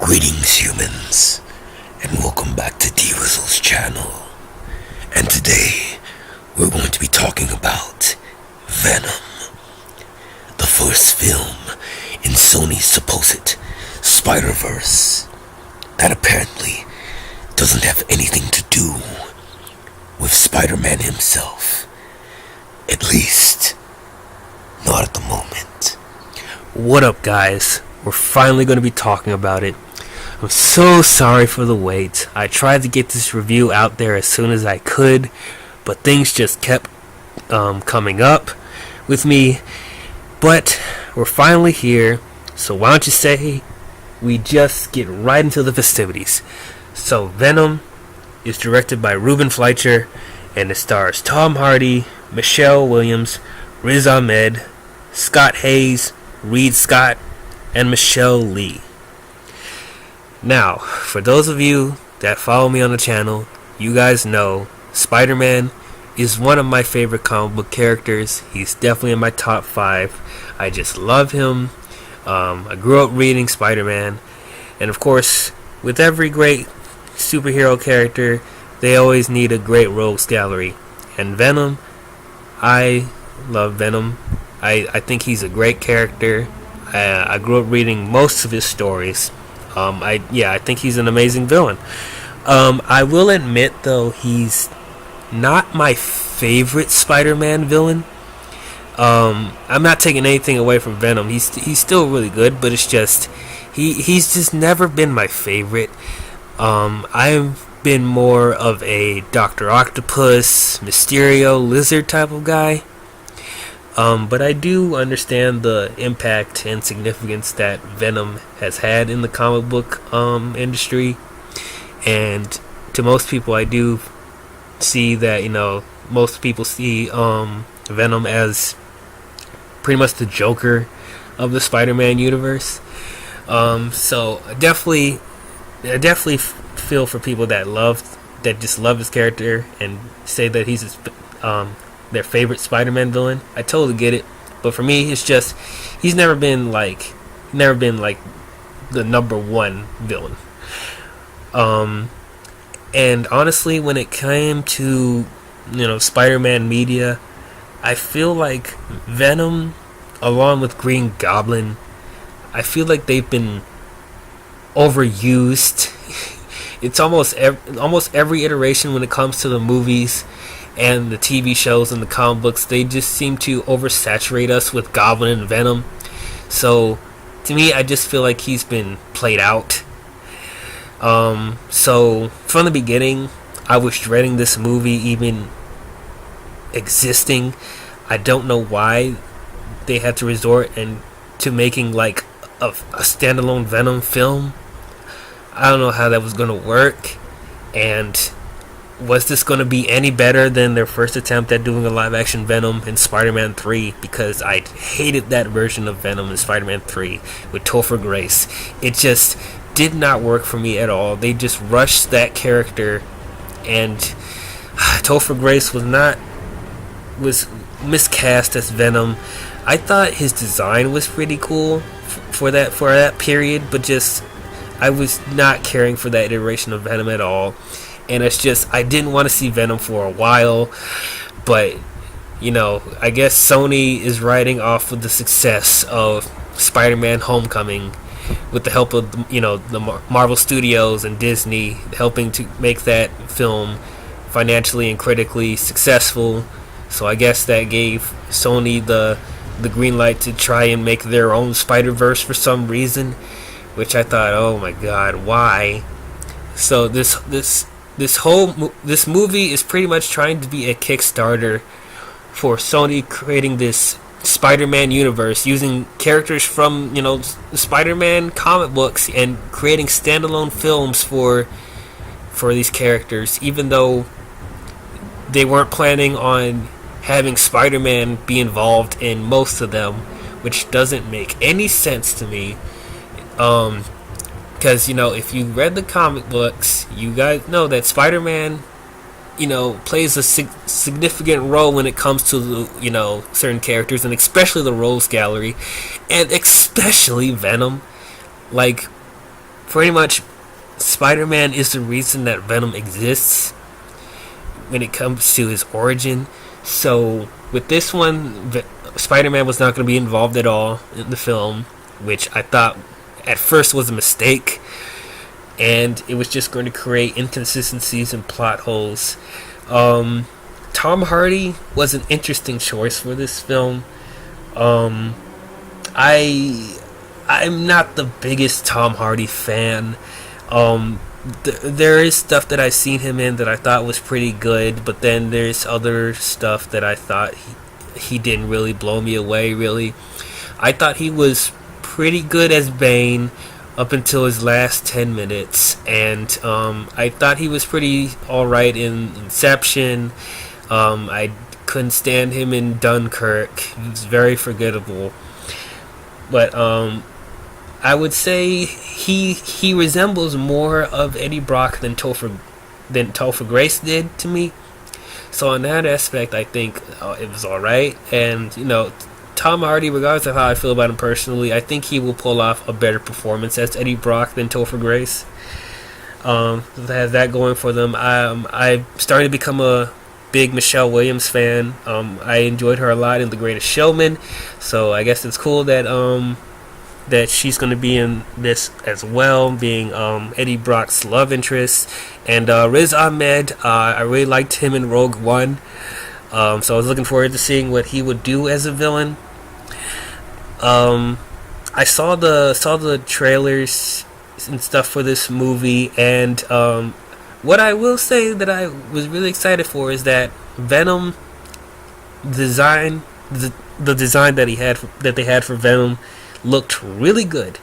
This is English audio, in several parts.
Greetings, humans, and welcome back to D-WIZZLE's channel. And today, we're going to be talking about Venom, the first film in Sony's supposed Spider-Verse that apparently doesn't have anything to do with Spider-Man himself. At least, not at the moment. What up, guys? We're finally going to be talking about it. I'm so sorry for the wait. I tried to get this review out there as soon as I could, but things just kept coming up with me. But we're finally here, so why don't you say we just get right into the festivities. So Venom is directed by Ruben Fleischer, and it stars Tom Hardy, Michelle Williams, Riz Ahmed, Scott Hayes, Reed Scott, and Michelle Lee. Now, for those of you that follow me on the channel, you guys know Spider-Man is one of my favorite comic book characters. He's definitely in my top 5. I just love him. I grew up reading Spider-Man, and of course, with every great superhero character, they always need a great rogues gallery. And Venom, I love Venom. I think he's a great character. I grew up reading most of his stories. I think he's an amazing villain. I will admit, though, he's not my favorite Spider-Man villain. I'm not taking anything away from Venom. He's still really good, but it's just he's just never been my favorite. I've been more of a Dr. Octopus, Mysterio, Lizard type of guy. But I do understand the impact and significance that Venom has had in the comic book industry. And to most people, I do see that, most people see Venom as pretty much the Joker of the Spider-Man universe. So I definitely feel for people that just love his character and say that he's their favorite Spider-Man villain. I totally get it, but for me, it's just he's never been like the number one villain. And honestly, when it came to Spider-Man media, I feel like Venom, along with Green Goblin, I feel like they've been overused. It's almost every iteration when it comes to the movies and the TV shows and the comic books. They just seem to oversaturate us with Goblin and Venom. So to me, I just feel like he's been played out. So from the beginning, I was dreading this movie even existing. I don't know why they had to resort to making like a standalone Venom film. I don't know how that was going to work, and was this going to be any better than their first attempt at doing a live-action Venom in Spider-Man 3? Because I hated that version of Venom in Spider-Man 3 with Topher Grace. It just did not work for me at all. They just rushed that character, and Topher Grace was miscast as Venom. I thought his design was pretty cool for that period, but just I was not caring for that iteration of Venom at all. And it's just, I didn't want to see Venom for a while. But, I guess Sony is riding off of the success of Spider-Man Homecoming with the help of, the Marvel Studios and Disney helping to make that film financially and critically successful. So I guess that gave Sony the green light to try and make their own Spider-Verse for some reason. Which I thought, oh my god, why? So this movie is pretty much trying to be a Kickstarter for Sony creating this Spider-Man universe using characters from, the Spider-Man comic books and creating standalone films for these characters, even though they weren't planning on having Spider-Man be involved in most of them, which doesn't make any sense to me. Because, if you read the comic books, you guys know that Spider-Man, plays a significant role when it comes to, certain characters, and especially the Rogues Gallery, and especially Venom. Like, pretty much Spider-Man is the reason that Venom exists when it comes to his origin. So with this one, Spider-Man was not going to be involved at all in the film, which I thought at first was a mistake, and it was just going to create inconsistencies and plot holes. Tom Hardy was an interesting choice for this film. I'm not the biggest Tom Hardy fan. There is stuff that I've seen him in that I thought was pretty good, but then there's other stuff that I thought he didn't really blow me away, really. I thought he was pretty good as Bane up until his last 10 minutes, and I thought he was pretty alright in Inception. I couldn't stand him in Dunkirk. He was very forgettable. But I would say he resembles more of Eddie Brock than Topher Grace did to me. So in that aspect, I think it was alright. And, Tom Hardy, regardless of how I feel about him personally, I think he will pull off a better performance as Eddie Brock than Topher Grace. They have that going for them. I'm starting to become a big Michelle Williams fan. I enjoyed her a lot in The Greatest Showman, so I guess it's cool that that she's going to be in this as well, being Eddie Brock's love interest. And Riz Ahmed, I really liked him in Rogue One, so I was looking forward to seeing what he would do as a villain. I saw the trailers and stuff for this movie, and what I will say that I was really excited for is that Venom design, the design that they had for Venom, looked really good.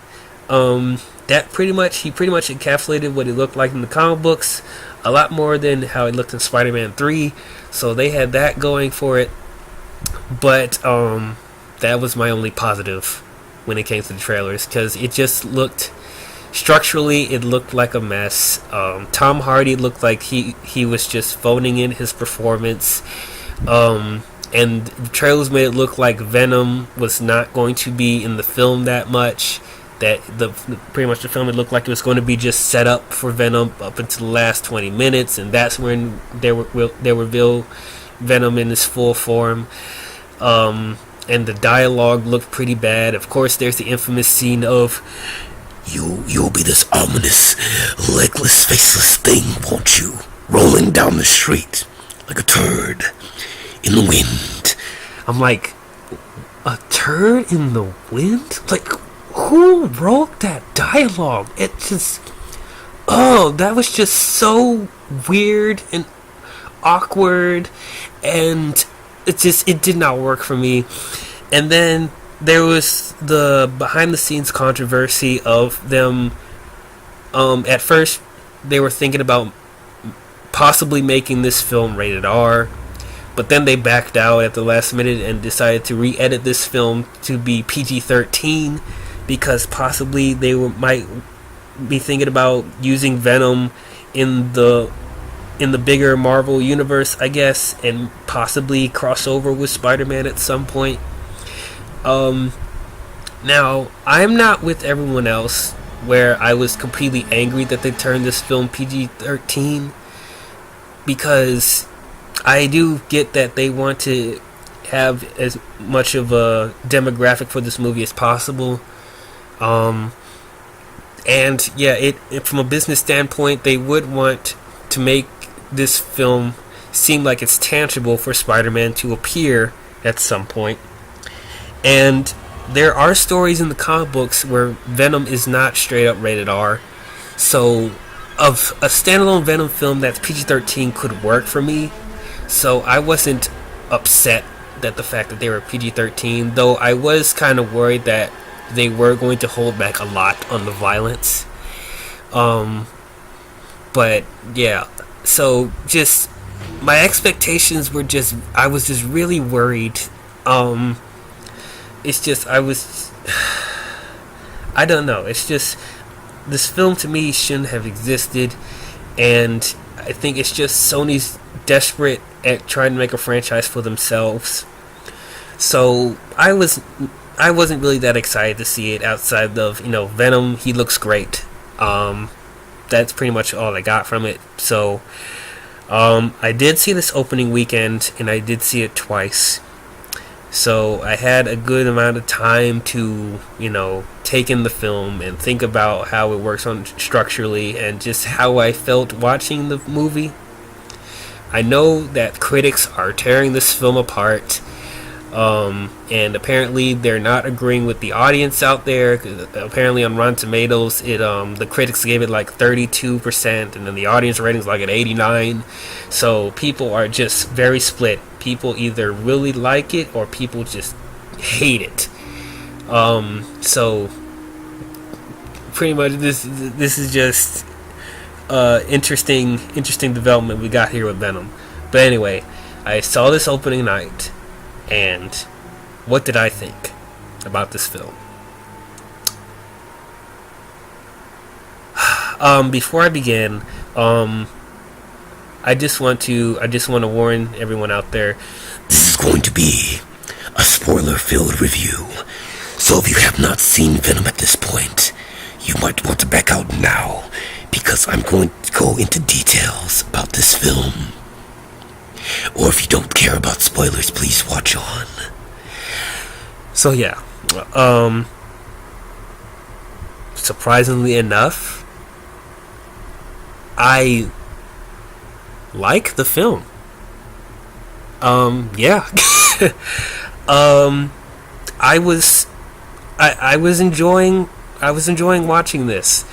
He pretty much encapsulated what it looked like in the comic books, a lot more than how it looked in Spider-Man 3. So they had that going for it. But that was my only positive when it came to the trailers, because it just looked, structurally, it looked like a mess. Tom Hardy looked like he was just phoning in his performance. And the trailers made it look like Venom was not going to be in the film that much. That pretty much the film, it looked like it was going to be just set up for Venom up until the last 20 minutes, and that's when they reveal Venom in his full form. And the dialogue looked pretty bad. Of course, there's the infamous scene of, You'll be this ominous, legless, faceless thing, won't you? Rolling down the street like a turd in the wind. I'm like, a turd in the wind? Like, who wrote that dialogue? It just, that was just so weird and awkward, and it did not work for me. And then there was the behind the scenes controversy of them. At first, they were thinking about possibly making this film rated R, but then they backed out at the last minute and decided to re-edit this film to be PG-13, because possibly they might be thinking about using Venom in the bigger Marvel universe, I guess, and possibly cross over with Spider-Man at some point. Now, I'm not with everyone else where I was completely angry that they turned this film PG-13, because I do get that they want to have as much of a demographic for this movie as possible. And yeah, from a business standpoint, they would want to make this film seem like it's tangible for Spider-Man to appear at some point. And there are stories in the comic books where Venom is not straight up rated R. So of a standalone Venom film that's PG-13 could work for me. So I wasn't upset that the fact that they were PG-13, though I was kind of worried that they were going to hold back a lot on the violence. But yeah, so just my expectations were just, I was just really worried. It's just, I don't know, it's just, this film to me shouldn't have existed, and I think it's just Sony's desperate at trying to make a franchise for themselves. So I wasn't really that excited to see it outside of, Venom. He looks great. That's pretty much all I got from it. So I did see this opening weekend, and I did see it twice. So I had a good amount of time to, take in the film and think about how it works on structurally and just how I felt watching the movie. I know that critics are tearing this film apart, and apparently they're not agreeing with the audience out there. Apparently on Rotten Tomatoes, the critics gave it like 32%, and then the audience ratings like at 89. So people are just very split. People either really like it or people just hate it. So pretty much this is just interesting development we got here with Venom. But anyway, I saw this opening night, and what did I think about this film? Before I begin, I just want to warn everyone out there. This is going to be a spoiler-filled review, so if you have not seen Venom at this point, you might want to back out now, because I'm going to go into details about this film. Or if you don't care about spoilers, please watch on. So yeah, surprisingly enough, I like the film. Yeah. I was enjoying watching this.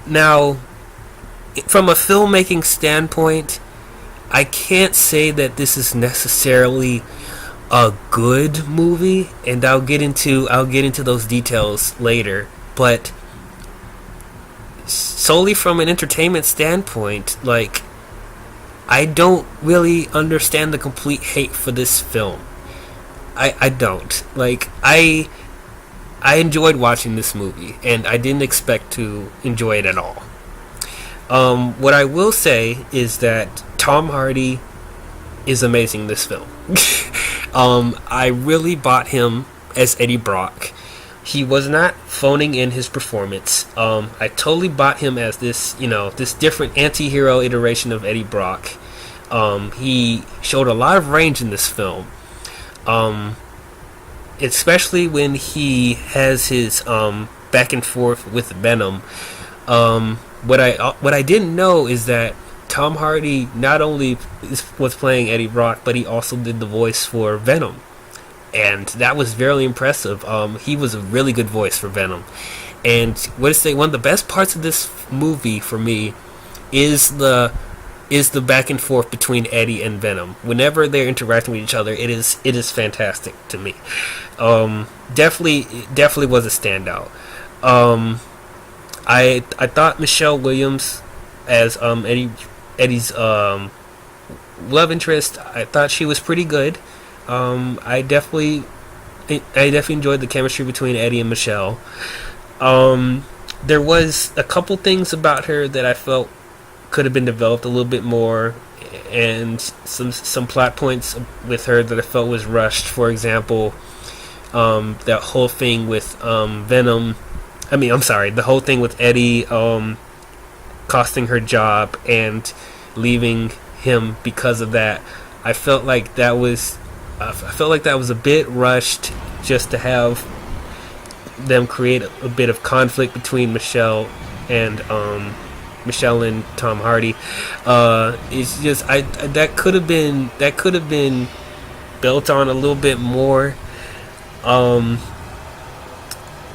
Now, from a filmmaking standpoint, I can't say that this is necessarily a good movie, and I'll get into those details later. But solely from an entertainment standpoint, like, I don't really understand the complete hate for this film. I don't. Like, I enjoyed watching this movie, and I didn't expect to enjoy it at all. What I will say is that Tom Hardy is amazing in this film. I really bought him as Eddie Brock. He was not phoning in his performance. I totally bought him as this different anti-hero iteration of Eddie Brock. He showed a lot of range in this film. Especially when he has his back and forth with Venom. What I didn't know is that Tom Hardy not only was playing Eddie Brock, but he also did the voice for Venom, and that was very impressive. He was a really good voice for Venom, and one of the best parts of this movie for me is the back and forth between Eddie and Venom. Whenever they're interacting with each other, it is fantastic to me. Definitely was a standout. I thought Michelle Williams as Eddie's love interest, I thought she was pretty good. I definitely enjoyed the chemistry between Eddie and Michelle. There was a couple things about her that I felt could have been developed a little bit more, and some plot points with her that I felt was rushed. For example, that whole thing with Venom. The whole thing with Eddie costing her job and leaving him because of that. I felt like that was a bit rushed, just to have them create a bit of conflict between Michelle and Tom Hardy. It's just that could have been built on a little bit more.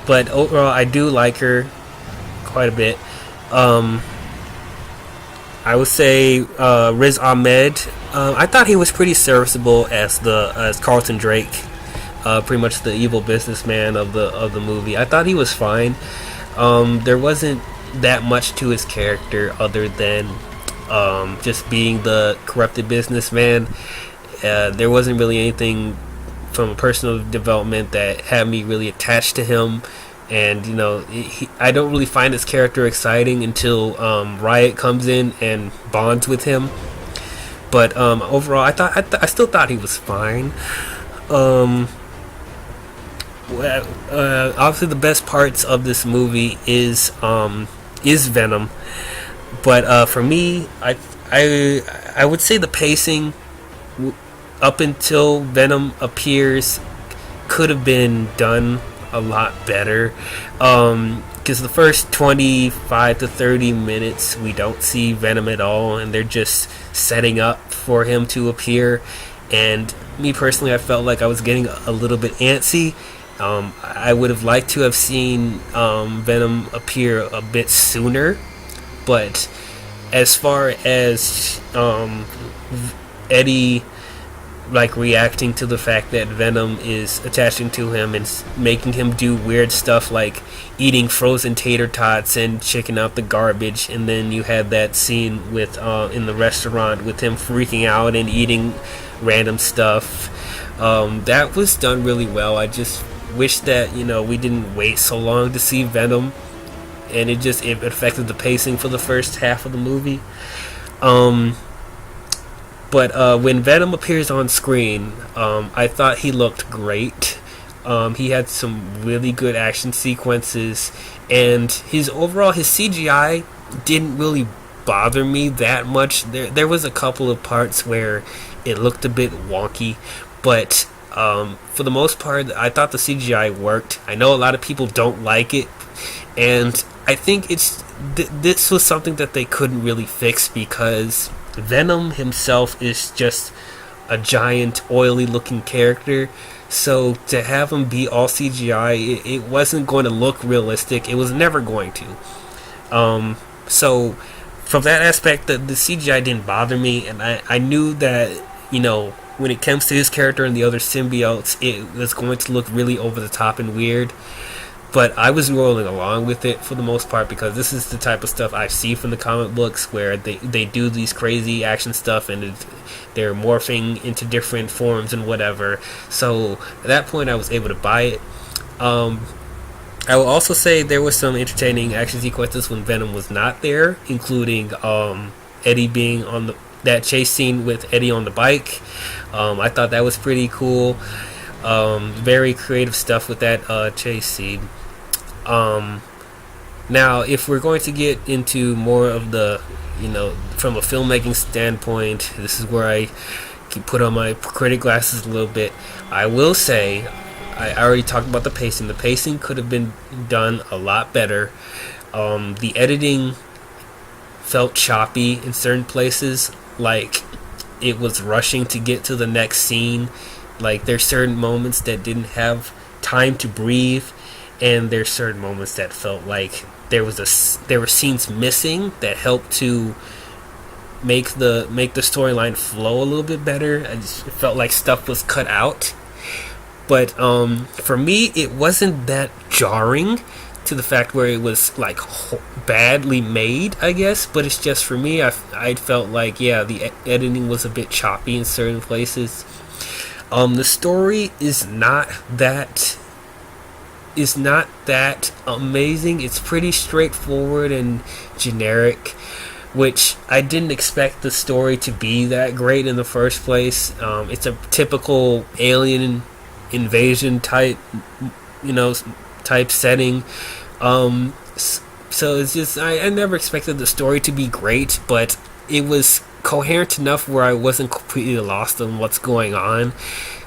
But overall, I do like her quite a bit. I would say Riz Ahmed. I thought he was pretty serviceable as Carlton Drake, pretty much the evil businessman of the movie. I thought he was fine. There wasn't that much to his character other than just being the corrupted businessman. There wasn't really anything from a personal development that had me really attached to him, and I don't really find his character exciting until Riot comes in and bonds with him. But overall, I still thought he was fine. Obviously the best parts of this movie is Venom, but for me, I would say the pacing up until Venom appears could have been done a lot better. Because the first 25 to 30 minutes, we don't see Venom at all, and they're just setting up for him to appear. And me personally, I felt like I was getting a little bit antsy. I would have liked to have seen Venom appear a bit sooner, but as far as Eddie like reacting to the fact that Venom is attaching to him and making him do weird stuff like eating frozen tater tots and checking out the garbage, and then you had that scene with in the restaurant with him freaking out and eating random stuff. That was done really well. I just wish that we didn't wait so long to see Venom, and it affected the pacing for the first half of the movie. But when Venom appears on screen, I thought he looked great. He had some really good action sequences, and his CGI didn't really bother me that much. There was a couple of parts where it looked a bit wonky, but for the most part, I thought the CGI worked. I know a lot of people don't like it, and I think this was something that they couldn't really fix because Venom himself is just a giant, oily-looking character. So to have him be all CGI, it wasn't going to look realistic. It was never going to. So from that aspect, the CGI didn't bother me, and I knew that when it comes to his character and the other symbiotes, it was going to look really over the top and weird. But I was rolling along with it for the most part because this is the type of stuff I see from the comic books where they do these crazy action stuff and they're morphing into different forms and whatever. So at that point I was able to buy it. I will also say there was some entertaining action sequences when Venom was not there, including Eddie being on that chase scene with Eddie on the bike. I thought that was pretty cool. Very creative stuff with that chase scene. Now, if we're going to get into more of the, from a filmmaking standpoint, this is where I can put on my critic glasses a little bit. I will say, I already talked about the pacing. The pacing could have been done a lot better. The editing felt choppy in certain places, like it was rushing to get to the next scene. Like there's certain moments that didn't have time to breathe, and there's certain moments that felt like there were scenes missing that helped to make the storyline flow a little bit better. It felt like stuff was cut out. But for me, it wasn't that jarring to the fact where it was like badly made, I guess. But it's just for me, I felt like the editing was a bit choppy in certain places. The story is not that amazing. It's pretty straightforward and generic, which I didn't expect the story to be that great in the first place. It's a typical alien invasion type setting. So it's just I never expected the story to be great, but it was coherent enough where I wasn't completely lost on what's going on.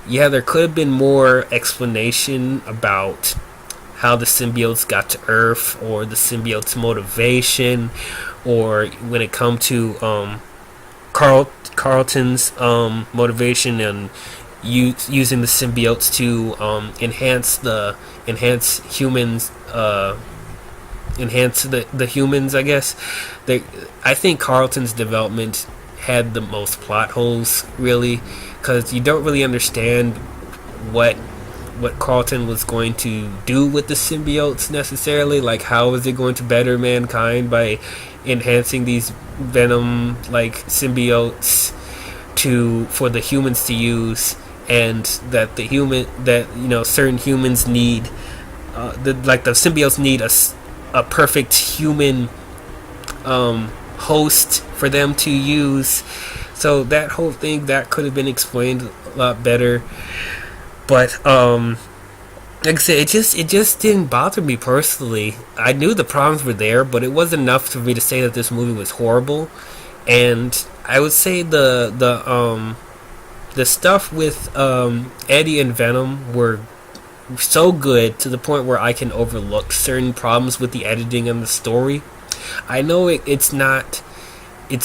There could have been more explanation about how the symbiotes got to Earth, or the symbiotes' motivation, or when it come to Carlton's motivation and using the symbiotes to enhance the humans, I guess. I think Carlton's development had the most plot holes, really, because you don't really understand what Carlton was going to do with the symbiotes necessarily. Like, how is it going to better mankind by enhancing these Venom like symbiotes for the humans to use, and that certain humans need the symbiotes need a perfect human host for them to use. So that whole thing that could have been explained a lot better. But like I said, it just didn't bother me personally. I knew the problems were there, but it wasn't enough for me to say that this movie was horrible. And I would say the stuff with Eddie and Venom were so good to the point where I can overlook certain problems with the editing and the story. I know it's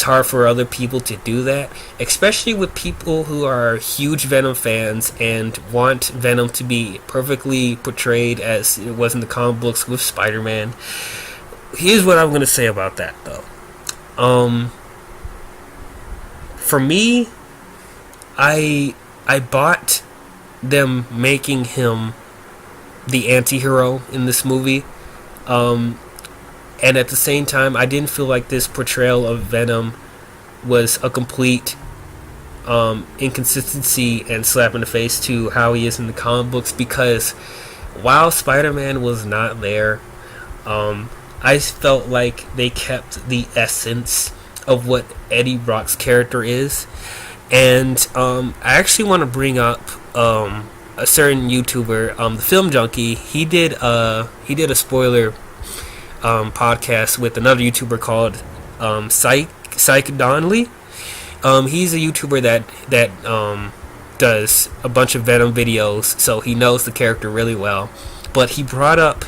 hard for other people to do that, especially with people who are huge Venom fans and want Venom to be perfectly portrayed as it was in the comic books with Spider-Man. Here's what I'm going to say about that, though. For me, I bought them making him the anti-hero in this movie. And at the same time, I didn't feel like this portrayal of Venom was a complete inconsistency and slap in the face to how he is in the comic books, because while Spider-Man was not there, I felt like they kept the essence of what Eddie Brock's character is. And I actually want to bring up a certain YouTuber, the Film Junkie. He did a spoiler podcast with another YouTuber called Psych Donnelly. He's a YouTuber that does a bunch of Venom videos, so he knows the character really well. But he brought up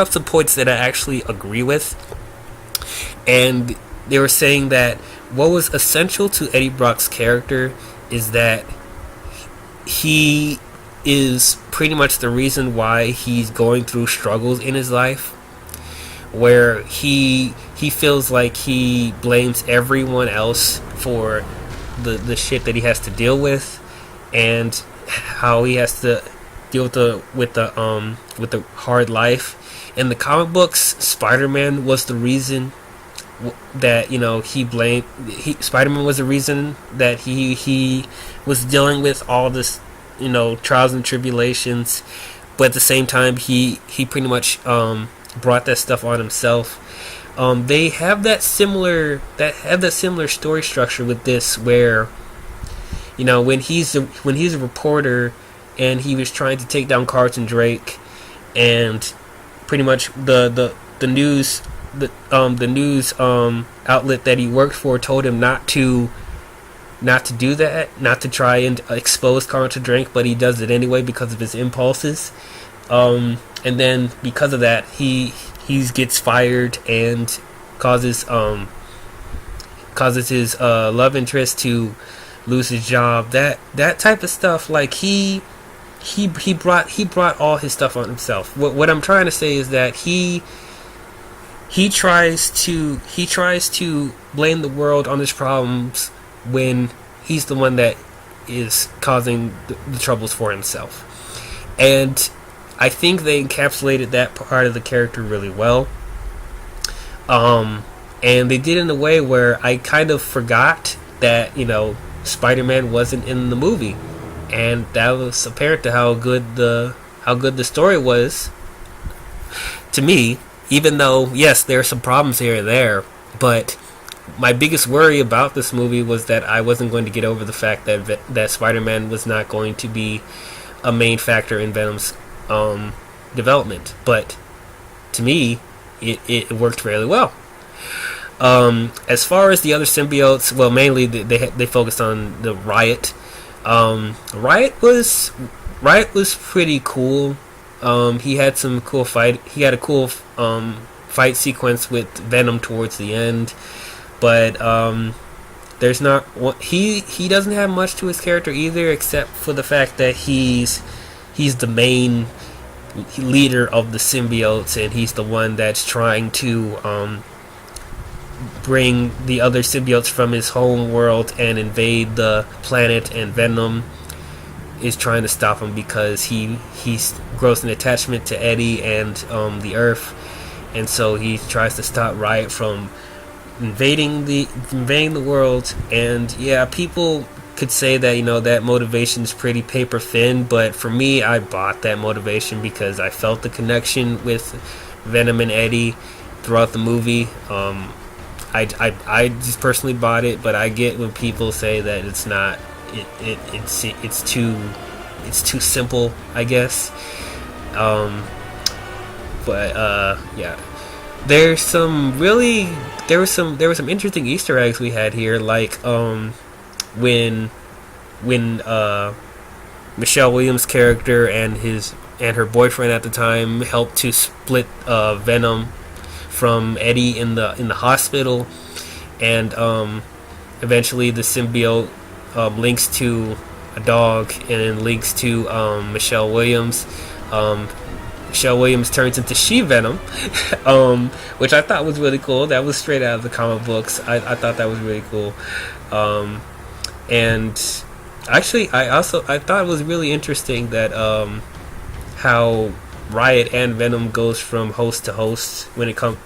some points that I actually agree with, and they were saying that what was essential to Eddie Brock's character is that he is pretty much the reason why he's going through struggles in his life, where he feels like he blames everyone else for the shit that he has to deal with, and how he has to deal with the hard life. In the comic books, Spider-Man was the reason that Spider-Man was the reason that he was dealing with all this, trials and tribulations, but at the same time he pretty much brought that stuff on himself. They have that similar story structure with this, where when he's a reporter and he was trying to take down Carlton Drake, and pretty much the news outlet that he worked for told him not to do that, not to try and expose Carlton Drake, but he does it anyway because of his impulses. And then because of that, he gets fired and causes his love interest to lose his job. That type of stuff. Like he brought all his stuff on himself. What I'm trying to say is that he tries to blame the world on his problems when he's the one that is causing the troubles for himself. And I think they encapsulated that part of the character really well. And they did it in a way where I kind of forgot that, Spider-Man wasn't in the movie. And that was apparent to how good the story was to me, even though, yes, there are some problems here and there. But my biggest worry about this movie was that I wasn't going to get over the fact that Spider-Man was not going to be a main factor in Venom's development. But to me, it worked really well. As far as the other symbiotes, well, mainly they focused on the Riot. Riot was pretty cool. He had some cool fight. He had a cool fight sequence with Venom towards the end, but there's not he doesn't have much to his character either, except for the fact that he's the main leader of the symbiotes, and he's the one that's trying to bring the other symbiotes from his home world and invade the planet, and Venom is trying to stop him because he grows an attachment to Eddie and the Earth, and so he tries to stop Riot from invading the world. And yeah, people could say that that motivation is pretty paper thin, but for me, I bought that motivation because I felt the connection with Venom and Eddie throughout the movie. I just personally bought it, but I get when people say that it's not. It's too simple, I guess. Yeah, there's some really there were some interesting Easter eggs we had here, like when Michelle Williams' character and her boyfriend at the time helped to split Venom from Eddie in the hospital, and eventually the symbiote links to a dog and then links to Michelle Williams. Michelle Williams turns into She-Venom, which I thought was really cool. That was straight out of the comic books. I thought that was really cool. And actually, I thought it was really interesting that how Riot and Venom goes from host to host when it comes,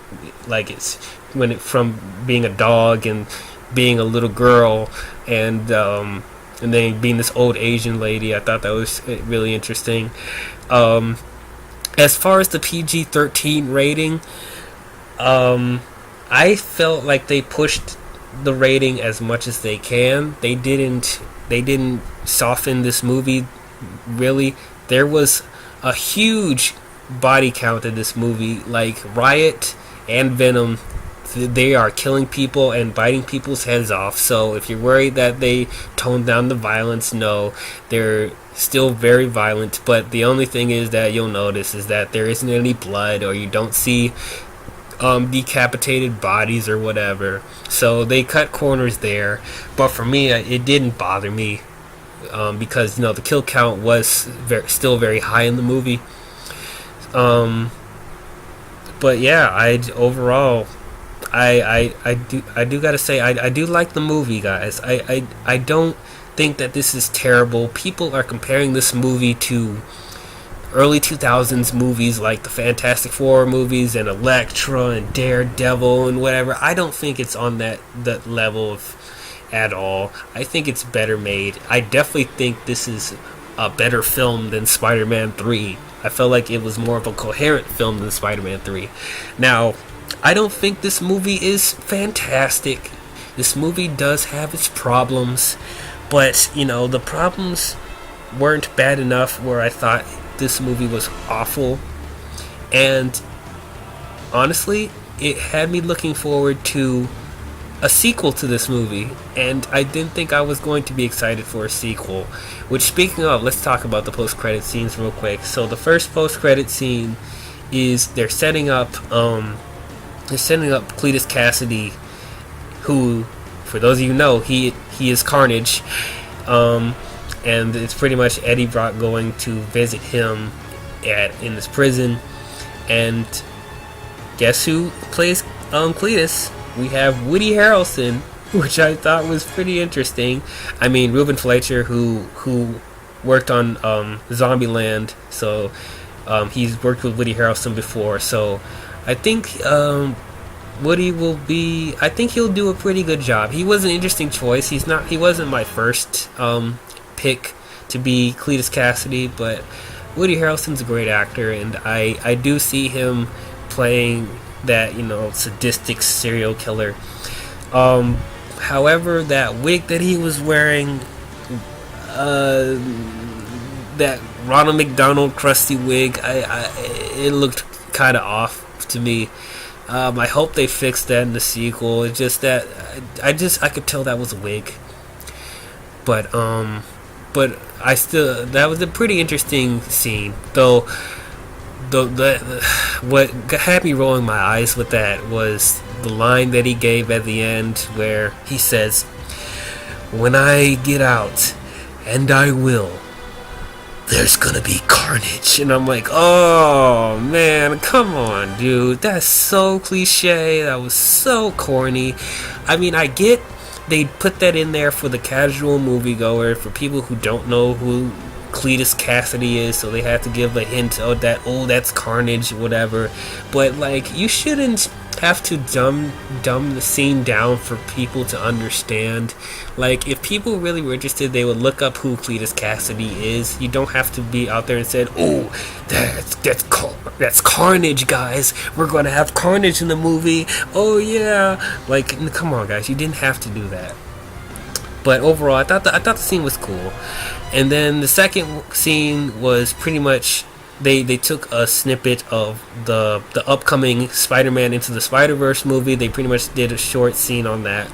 like from being a dog and being a little girl and then being this old Asian lady. I thought that was really interesting. As far as the PG-13 rating, I felt like they pushed the rating as much as they can. They didn't soften this movie, really. There was a huge body count in this movie. Like, Riot and Venom, they are killing people and biting people's heads off. So if you're worried that they toned down the violence, no, they're still very violent. But the only thing is that you'll notice is that there isn't any blood, or you don't see decapitated bodies or whatever. So they cut corners there. But for me, it didn't bother me, because the kill count was still very high in the movie. But yeah, overall, I do gotta say, I do like the movie, guys. I don't think that this is terrible. People are comparing this movie to early 2000s movies like the Fantastic Four movies and Elektra and Daredevil and whatever. I don't think it's on that level at all. I think it's better made. I definitely think this is a better film than Spider-Man 3. I felt like it was more of a coherent film than Spider-Man 3. Now, I don't think this movie is fantastic. This movie does have its problems, but the problems weren't bad enough where I thought this movie was awful. And honestly, it had me looking forward to a sequel to this movie, and I didn't think I was going to be excited for a sequel. Which, speaking of, let's talk about the post-credit scenes real quick. So the first post-credit scene is they're setting up Cletus Cassidy, who, for those of you who know, he is Carnage. And it's pretty much Eddie Brock going to visit him in this prison. And guess who plays Cletus? We have Woody Harrelson, which I thought was pretty interesting. I mean, Ruben Fleischer, who worked on Zombieland, so he's worked with Woody Harrelson before. So I think I think he'll do a pretty good job. He was an interesting choice. He wasn't my first pick to be Cletus Cassidy, but Woody Harrelson's a great actor, and I do see him playing that sadistic serial killer. However, that wig that he was wearing, that Ronald McDonald crusty wig, it looked kind of off to me. I hope they fix that in the sequel. It's just that I could tell that was a wig. But that was a pretty interesting scene, though. What had me rolling my eyes with that was the line that he gave at the end, where he says, "When I get out, and I will, there's gonna be carnage." And I'm like, oh man, come on, dude, that's so cliche. That was so corny. I mean, I get they put that in there for the casual moviegoer, for people who don't know who Cletus Cassidy is, so they have to give a hint of that, that's Carnage, whatever. But like, you shouldn't have to dumb the scene down for people to understand. Like, if people really were interested, they would look up who Cletus Cassidy is. You don't have to be out there and said, that's Carnage, guys, we're gonna have Carnage in the movie, oh yeah. Like, come on, guys, you didn't have to do that. But overall, I thought the scene was cool. And then the second scene was pretty much they took a snippet of the upcoming Spider-Man Into the Spider-Verse movie. They pretty much did a short scene on that,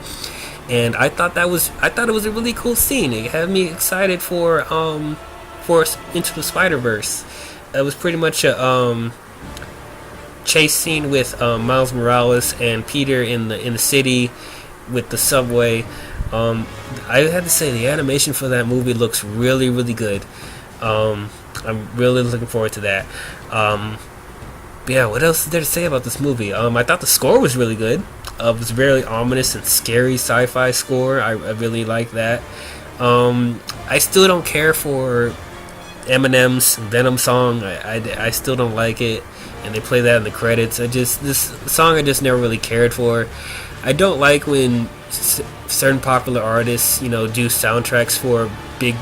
and I thought it was a really cool scene. It had me excited for Into the Spider-Verse. It was pretty much a chase scene with Miles Morales and Peter in the city with the subway. I had to say the animation for that movie looks really, really good. I'm really looking forward to that. Yeah, what else is there to say about this movie? I thought the score was really good. It was very ominous and scary sci-fi score. I really like that. I still don't care for Eminem's Venom song. I still don't like it, and they play that in the credits. This song I just never really cared for. I don't like when certain popular artists, do soundtracks for a big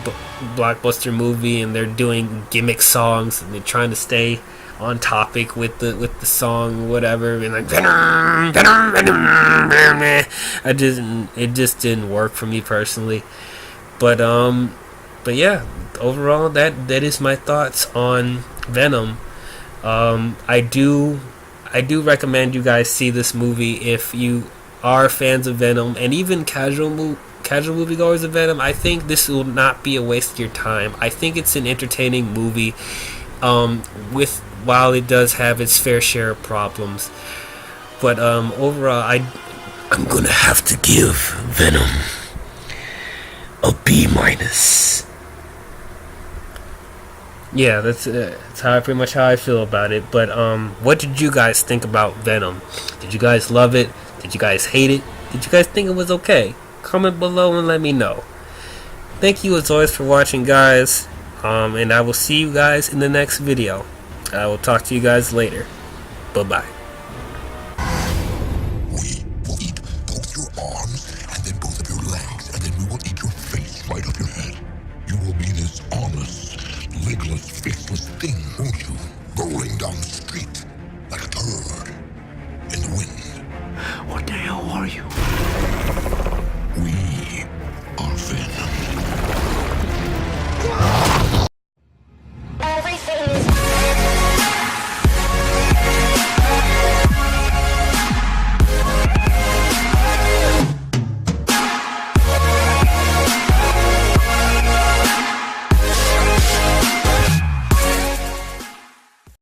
blockbuster movie, and they're doing gimmick songs, and they're trying to stay on topic with the song, whatever, and like Venom, Venom, Venom, Venom. It just didn't work for me personally. But yeah, overall, that is my thoughts on Venom. I do recommend you guys see this movie if you are fans of Venom, and even casual moviegoers of Venom. I think this will not be a waste of your time. I think it's an entertaining movie, while it does have its fair share of problems. But overall, I'm gonna have to give Venom a B-. Yeah, that's pretty much how I feel about it. But what did you guys think about Venom? Did you guys love it? Did you guys hate it? Did you guys think it was okay? Comment below and let me know. Thank you as always for watching, guys. And I will see you guys in the next video. I will talk to you guys later. Bye-bye.